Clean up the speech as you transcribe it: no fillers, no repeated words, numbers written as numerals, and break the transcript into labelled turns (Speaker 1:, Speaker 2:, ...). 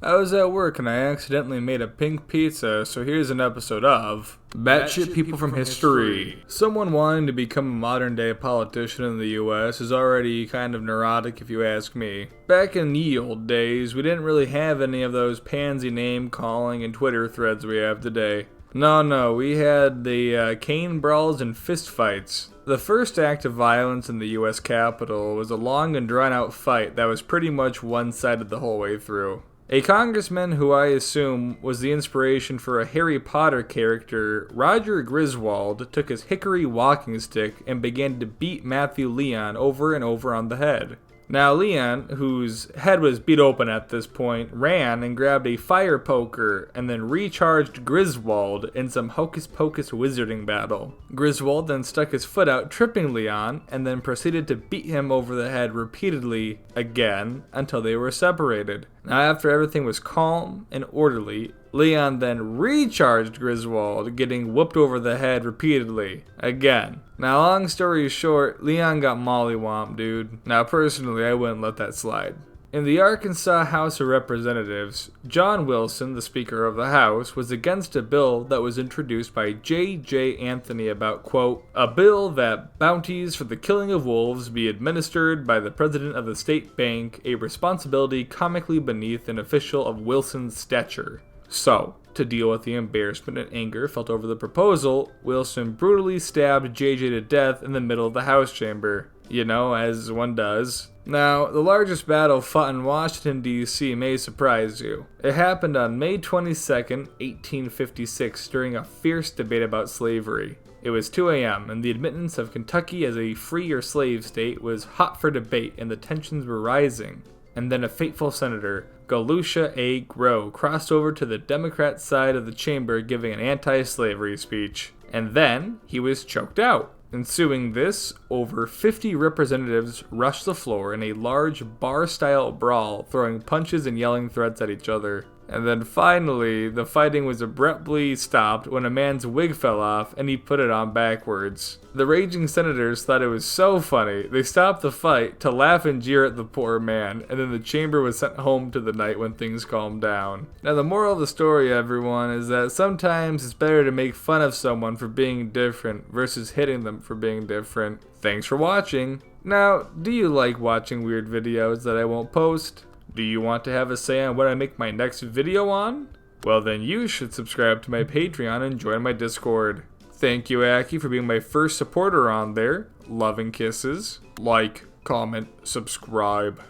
Speaker 1: I was at work and I accidentally made a pink pizza, so here's an episode of Batshit People from History. Someone wanting to become a modern day politician in the US is already kind of neurotic if you ask me. Back in ye old days, we didn't really have any of those pansy name calling and Twitter threads we have today. No, we had the cane brawls and fistfights. The first act of violence in the US Capitol was a long and drawn out fight that was pretty much one-sided the whole way through. A congressman who I assume was the inspiration for a Harry Potter character, Roger Griswold, took his hickory walking stick and began to beat Matthew Leon over and over on the head. Now Leon, whose head was beat open at this point, ran and grabbed a fire poker and then recharged Griswold in some hocus-pocus wizarding battle. Griswold then stuck his foot out, tripping Leon, and then proceeded to beat him over the head repeatedly again until they were separated. Now after everything was calm and orderly, Leon then recharged Griswold, getting whooped over the head repeatedly again. Now long story short, Leon got mollywomped, dude. Now personally, I wouldn't let that slide. In the Arkansas House of Representatives, John Wilson, the Speaker of the House, was against a bill that was introduced by J.J. Anthony about, quote, a bill that bounties for the killing of wolves be administered by the president of the state bank, a responsibility comically beneath an official of Wilson's stature. So, to deal with the embarrassment and anger felt over the proposal, Wilson brutally stabbed JJ to death in the middle of the House chamber. You know, as one does. Now, the largest battle fought in Washington, D.C. may surprise you. It happened on May 22nd, 1856, during a fierce debate about slavery. It was 2 a.m., and the admittance of Kentucky as a free or slave state was hot for debate, and the tensions were rising. And then a fateful senator, Galusha A. Grow, crossed over to the Democrat side of the chamber giving an anti-slavery speech. And then he was choked out. Ensuing this, over 50 representatives rushed the floor in a large bar-style brawl, throwing punches and yelling threats at each other. And then finally, the fighting was abruptly stopped when a man's wig fell off and he put it on backwards. The raging senators thought it was so funny, they stopped the fight to laugh and jeer at the poor man, and then the chamber was sent home to the night when things calmed down. Now the moral of the story, everyone, is that sometimes it's better to make fun of someone for being different versus hitting them for being different. Thanks for watching. Now, do you like watching weird videos that I won't post? Do you want to have a say on what I make my next video on? Well then you should subscribe to my Patreon and join my Discord. Thank you, Aki, for being my first supporter on there. Love and kisses. Like, comment, subscribe.